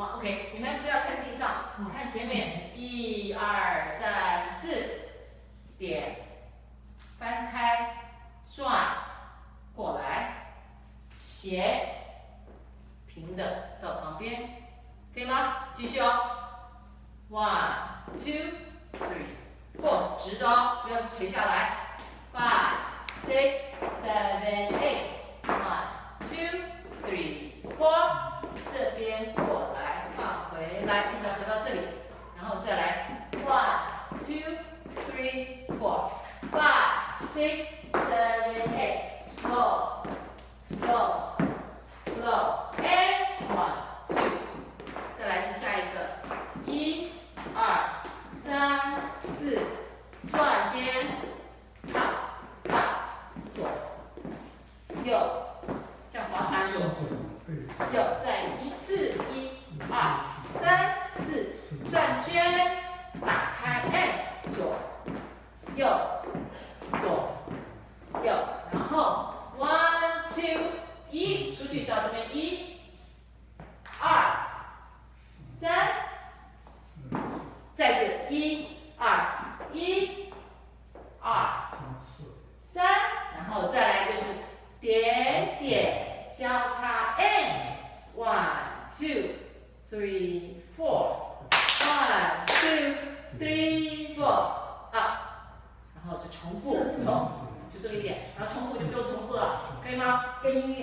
OK， 你们不要看地上，看前面，1、2、3、4，点，翻开，转，过来，斜，平的到旁边，可以吗？继续哦。1、2、3、4， 直的哦，不要垂下来。5、6、7、8。1、2、3、4， 这边过来，放回来，一直回到这里，然后再来 1、2、3、4、5、6、7、8， slow, slow, slow, and 1、2， 再来是下一个，1、2、3、4， 转先，倒，左，右。 像划船有，再一次，1、2、3、4， 转圈，打开，哎，左，右，左，右，然后 1、2、1， 出去到这边1、2、3， 再次1、2、1、2、3， 然后再来就是点点。 交叉 and 1、2、3、4， 1、2、3、4， 啊，然后就重复，就这么一点，然后重复就不用重复了，可以吗？跟音乐。